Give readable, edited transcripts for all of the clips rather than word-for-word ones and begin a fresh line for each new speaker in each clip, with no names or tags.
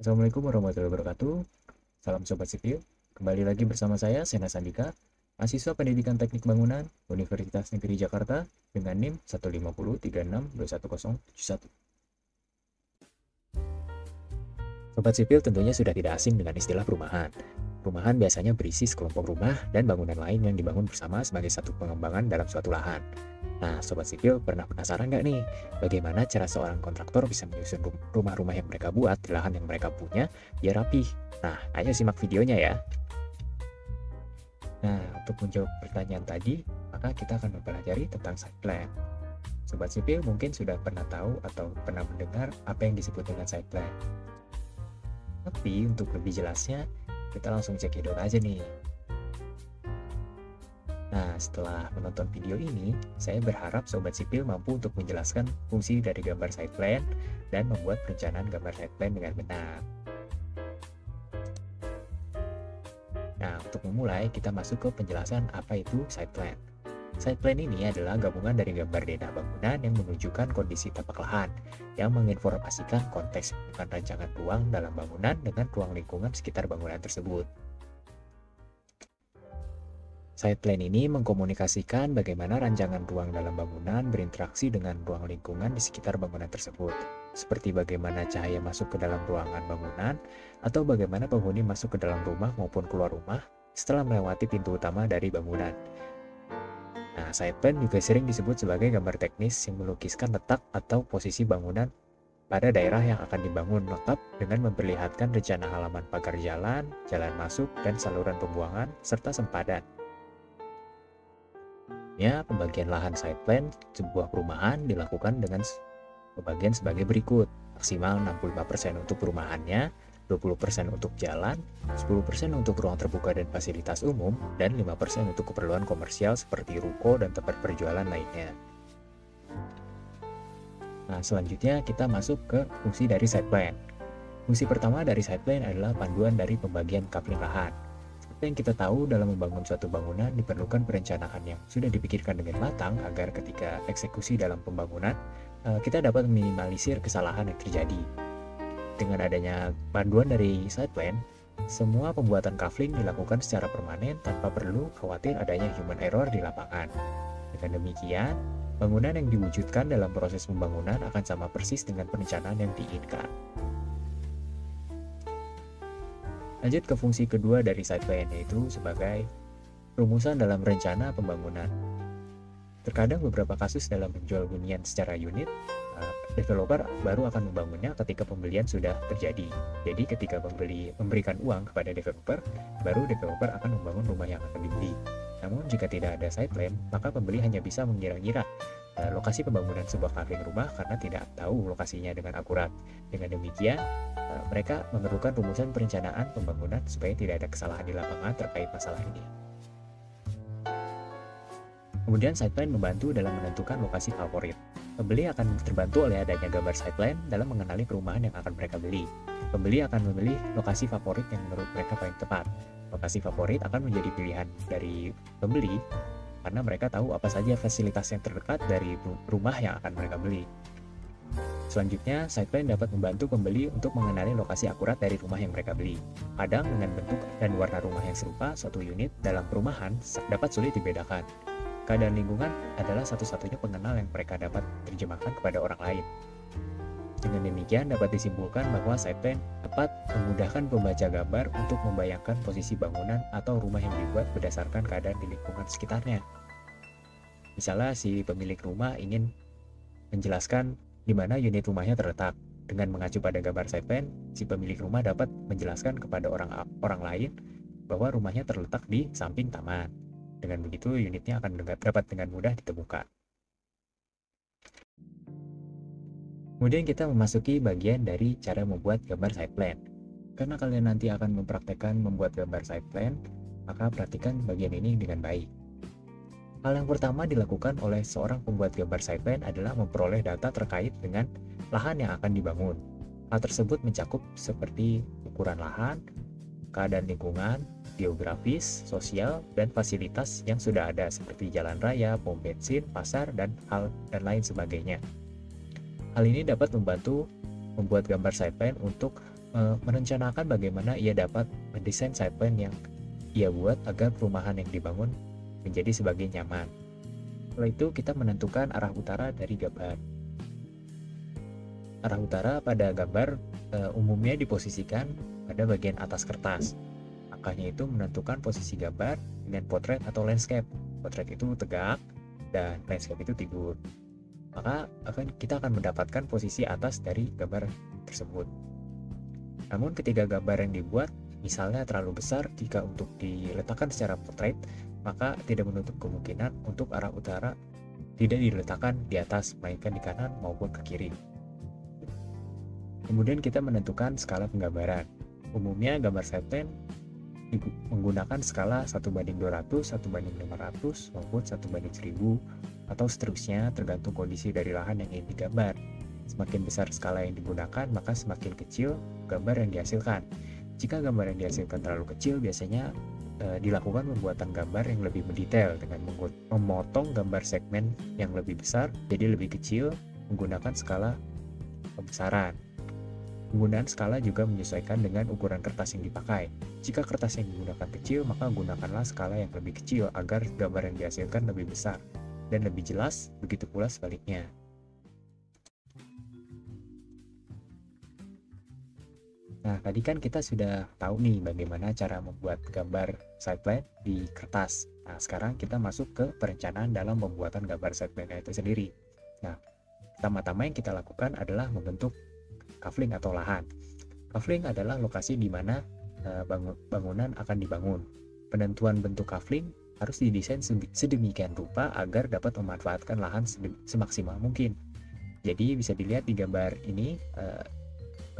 Assalamualaikum warahmatullahi wabarakatuh. Salam Sobat Sipil. Kembali lagi bersama saya, Sena Sandika, mahasiswa Pendidikan Teknik Bangunan, Universitas Negeri Jakarta, dengan NIM 150362171. Sobat Sipil tentunya sudah tidak asing dengan istilah perumahan. Perumahan biasanya berisi sekelompok rumah dan bangunan lain yang dibangun bersama sebagai satu pengembangan dalam suatu lahan. Nah, Sobat Sipil pernah penasaran nggak nih, bagaimana cara seorang kontraktor bisa menyusun rumah-rumah yang mereka buat di lahan yang mereka punya biar rapih? Nah, ayo simak videonya ya. Nah, untuk menjawab pertanyaan tadi, maka kita akan mempelajari tentang site plan. Sobat Sipil mungkin sudah pernah tahu atau pernah mendengar apa yang disebut dengan site plan. Tapi untuk lebih jelasnya, kita langsung cekidot aja nih. Nah, setelah menonton video ini, saya berharap Sobat Sipil mampu untuk menjelaskan fungsi dari gambar site plan dan membuat perencanaan gambar site plan dengan benar. Nah, untuk memulai, kita masuk ke penjelasan apa itu site plan. Site plan ini adalah gabungan dari gambar denah bangunan yang menunjukkan kondisi tapak lahan, yang menginformasikan konteks bukan rancangan ruang dalam bangunan dengan ruang lingkungan sekitar bangunan tersebut. Site plan ini mengkomunikasikan bagaimana rancangan ruang dalam bangunan berinteraksi dengan ruang lingkungan di sekitar bangunan tersebut, seperti bagaimana cahaya masuk ke dalam ruangan bangunan, atau bagaimana penghuni masuk ke dalam rumah maupun keluar rumah setelah melewati pintu utama dari bangunan. Nah, site plan juga sering disebut sebagai gambar teknis yang melukiskan letak atau posisi bangunan pada daerah yang akan dibangun lengkap dengan memperlihatkan rencana halaman pagar jalan, jalan masuk, dan saluran pembuangan, serta sempadan. Ya, pembagian lahan site plan sebuah perumahan dilakukan dengan pembagian sebagai berikut. Maksimal 65% untuk perumahannya, 20% untuk jalan, 10% untuk ruang terbuka dan fasilitas umum, dan 5% untuk keperluan komersial seperti ruko dan tempat perjualan lainnya. Nah, selanjutnya kita masuk ke fungsi dari site plan. Fungsi pertama dari site plan adalah panduan dari pembagian coupling lahan. Yang kita tahu, dalam membangun suatu bangunan diperlukan perencanaan yang sudah dipikirkan dengan matang agar ketika eksekusi dalam pembangunan kita dapat meminimalisir kesalahan yang terjadi. Dengan adanya panduan dari site plan, semua pembuatan kafling dilakukan secara permanen tanpa perlu khawatir adanya human error di lapangan. Dengan demikian, bangunan yang diwujudkan dalam proses pembangunan akan sama persis dengan perencanaan yang diinginkan. Lanjut ke fungsi kedua dari site plan, yaitu sebagai rumusan dalam rencana pembangunan. Terkadang beberapa kasus dalam menjual hunian secara unit, developer baru akan membangunnya ketika pembelian sudah terjadi. Jadi ketika pembeli memberikan uang kepada developer, baru developer akan membangun rumah yang akan dibeli. Namun jika tidak ada site plan, maka pembeli hanya bisa mengira-ngira lokasi pembangunan sebuah kafling rumah karena tidak tahu lokasinya dengan akurat. Dengan demikian, mereka memerlukan rumusan perencanaan pembangunan supaya tidak ada kesalahan di lapangan terkait masalah ini. Kemudian site plan membantu dalam menentukan lokasi favorit. Pembeli akan terbantu oleh adanya gambar site plan dalam mengenali perumahan yang akan mereka beli. Pembeli akan memilih lokasi favorit yang menurut mereka paling tepat. Lokasi favorit akan menjadi pilihan dari pembeli karena mereka tahu apa saja fasilitas yang terdekat dari rumah yang akan mereka beli. Selanjutnya, site plan dapat membantu pembeli untuk mengenali lokasi akurat dari rumah yang mereka beli. Kadang dengan bentuk dan warna rumah yang serupa, suatu unit dalam perumahan dapat sulit dibedakan. Keadaan lingkungan adalah satu-satunya pengenal yang mereka dapat terjemahkan kepada orang lain. Dengan demikian dapat disimpulkan bahwa site plan dapat memudahkan pembaca gambar untuk membayangkan posisi bangunan atau rumah yang dibuat berdasarkan keadaan di lingkungan sekitarnya. Misalnya si pemilik rumah ingin menjelaskan di mana unit rumahnya terletak. Dengan mengacu pada gambar site plan, si pemilik rumah dapat menjelaskan kepada orang lain bahwa rumahnya terletak di samping taman. Dengan begitu unitnya akan dapat dengan mudah ditemukan. Kemudian kita memasuki bagian dari cara membuat gambar site plan. Karena kalian nanti akan mempraktekkan membuat gambar site plan, maka perhatikan bagian ini dengan baik. Hal yang pertama dilakukan oleh seorang pembuat gambar site plan adalah memperoleh data terkait dengan lahan yang akan dibangun. Hal tersebut mencakup seperti ukuran lahan, keadaan lingkungan, geografis, sosial, dan fasilitas yang sudah ada seperti jalan raya, pom bensin, pasar, dan lain sebagainya. Hal ini dapat membantu membuat gambar site plan untuk merencanakan bagaimana ia dapat mendesain site plan yang ia buat agar perumahan yang dibangun menjadi sebagai nyaman. Setelah itu kita menentukan arah utara dari gambar. Arah utara pada gambar umumnya diposisikan pada bagian atas kertas. Angkanya itu menentukan posisi gambar dengan potret atau landscape. Potret itu tegak dan landscape itu tidur. Maka kita akan mendapatkan posisi atas dari gambar tersebut. Namun ketika gambar yang dibuat misalnya terlalu besar jika untuk diletakkan secara potret, maka tidak menutup kemungkinan untuk arah utara tidak diletakkan di atas, melainkan di kanan maupun ke kiri. Kemudian kita menentukan skala penggambaran. Umumnya gambar site plan menggunakan skala 1:200, 1:500, maupun 1:1000, atau seterusnya tergantung kondisi dari lahan yang ingin digambar. Semakin besar skala yang digunakan, maka semakin kecil gambar yang dihasilkan. Jika gambar yang dihasilkan terlalu kecil, biasanya dilakukan pembuatan gambar yang lebih mendetail dengan memotong gambar segmen yang lebih besar jadi lebih kecil menggunakan skala pembesaran. Penggunaan skala juga menyesuaikan dengan ukuran kertas yang dipakai. Jika kertas yang digunakan kecil, maka gunakanlah skala yang lebih kecil agar gambar yang dihasilkan lebih besar dan lebih jelas, begitu pula sebaliknya. Nah, tadi kan kita sudah tahu nih bagaimana cara membuat gambar site plan di kertas. Nah, sekarang kita masuk ke perencanaan dalam pembuatan gambar site plan itu sendiri. Nah, pertama-tama yang kita lakukan adalah membentuk kafling atau lahan. Kafling adalah lokasi di mana bangunan akan dibangun. Penentuan bentuk kafling harus didesain sedemikian rupa agar dapat memanfaatkan lahan semaksimal mungkin. Jadi bisa dilihat di gambar ini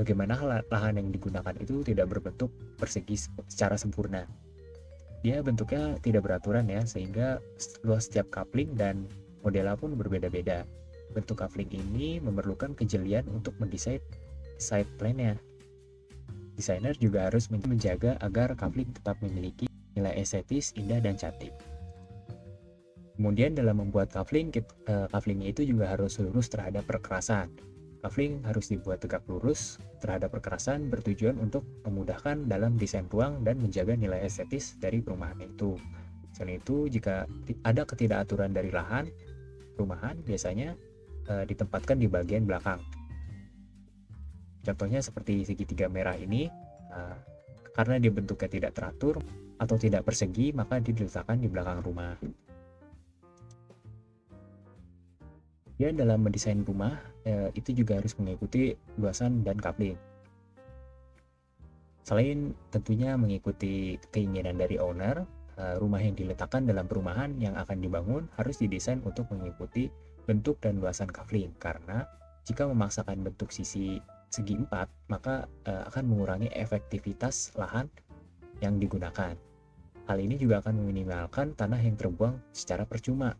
bagaimana lahan yang digunakan itu tidak berbentuk persegi secara sempurna. Dia bentuknya tidak beraturan ya, sehingga luas setiap kafling dan modelnya pun berbeda-beda. Bentuk kafling ini memerlukan kejelian untuk mendesain site plan-nya. Desainer juga harus menjaga agar kafling tetap memiliki nilai estetis, indah, dan cantik. Kemudian dalam membuat kaflingnya itu juga harus lurus terhadap perkerasan. Kafling harus dibuat tegak lurus terhadap perkerasan bertujuan untuk memudahkan dalam desain ruang dan menjaga nilai estetis dari perumahan itu. Selain itu, jika ada ketidakaturan dari lahan, perumahan biasanya ditempatkan di bagian belakang. Contohnya seperti segitiga merah ini, karena dia bentuknya tidak teratur atau tidak persegi, maka diletakkan di belakang rumah. Dan dalam mendesain rumah, itu juga harus mengikuti luasan dan kafling. Selain tentunya mengikuti keinginan dari owner, rumah yang diletakkan dalam perumahan yang akan dibangun harus didesain untuk mengikuti bentuk dan luasan kafling, karena jika memaksakan bentuk sisi segi 4, maka akan mengurangi efektivitas lahan yang digunakan. Hal ini juga akan meminimalkan tanah yang terbuang secara percuma.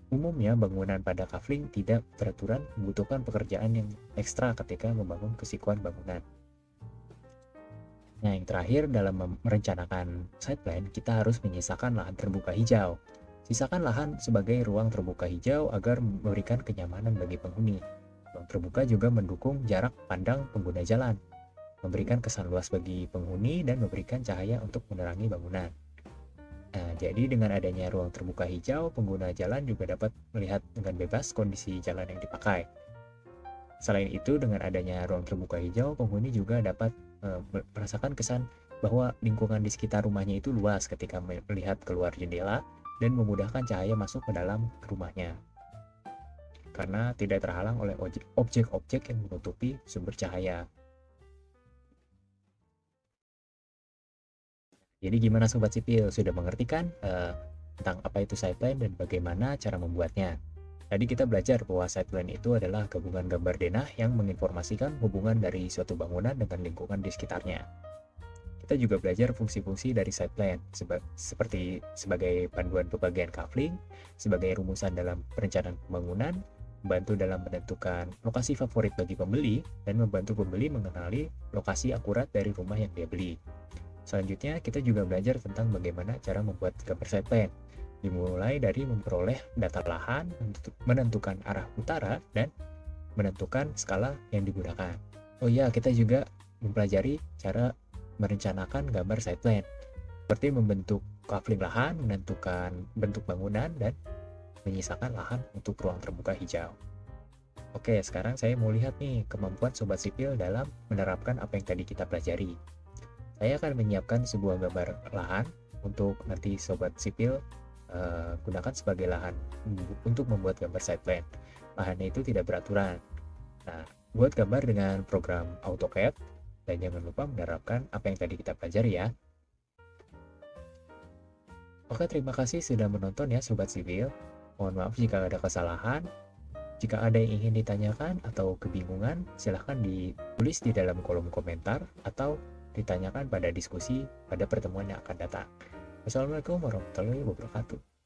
Umumnya bangunan pada kafling tidak beraturan membutuhkan pekerjaan yang ekstra ketika membangun kesikuan bangunan. Nah, yang terakhir dalam merencanakan site plan, kita harus menyisakan lahan terbuka hijau. Sisakan lahan sebagai ruang terbuka hijau agar memberikan kenyamanan bagi penghuni. Ruang terbuka juga mendukung jarak pandang pengguna jalan, memberikan kesan luas bagi penghuni dan memberikan cahaya untuk menerangi bangunan. Nah, jadi dengan adanya ruang terbuka hijau, pengguna jalan juga dapat melihat dengan bebas kondisi jalan yang dipakai. Selain itu, dengan adanya ruang terbuka hijau, penghuni juga dapat merasakan kesan bahwa lingkungan di sekitar rumahnya itu luas ketika melihat keluar jendela dan memudahkan cahaya masuk ke dalam rumahnya, karena tidak terhalang oleh objek-objek yang menutupi sumber cahaya. Jadi gimana Sobat Sipil, sudah mengerti kan tentang apa itu site plan dan bagaimana cara membuatnya? Tadi kita belajar bahwa site plan itu adalah gabungan gambar denah yang menginformasikan hubungan dari suatu bangunan dengan lingkungan di sekitarnya. Kita juga belajar fungsi-fungsi dari site plan, seperti sebagai panduan pembagian kafling, sebagai rumusan dalam perencanaan pembangunan, membantu dalam menentukan lokasi favorit bagi pembeli, dan membantu pembeli mengenali lokasi akurat dari rumah yang dia beli. Selanjutnya, kita juga belajar tentang bagaimana cara membuat gambar site plan, dimulai dari memperoleh data lahan, menentukan arah utara, dan menentukan skala yang digunakan. Oh iya, kita juga mempelajari cara merencanakan gambar site plan, seperti membentuk kafling lahan, menentukan bentuk bangunan, dan menyisakan lahan untuk ruang terbuka hijau. Oke, sekarang saya mau lihat nih kemampuan sobat sipil dalam menerapkan apa yang tadi kita pelajari. Saya akan menyiapkan sebuah gambar lahan untuk nanti sobat sipil gunakan sebagai lahan untuk membuat gambar site plan. Lahannya itu tidak beraturan. Nah, buat gambar dengan program AutoCAD, dan jangan lupa menerapkan apa yang tadi kita pelajari ya. Oke, terima kasih sudah menonton ya sobat sipil. Mohon maaf jika ada kesalahan. Jika ada yang ingin ditanyakan atau kebingungan, silahkan ditulis di dalam kolom komentar atau ditanyakan pada diskusi pada pertemuan yang akan datang. Wassalamualaikum warahmatullahi wabarakatuh.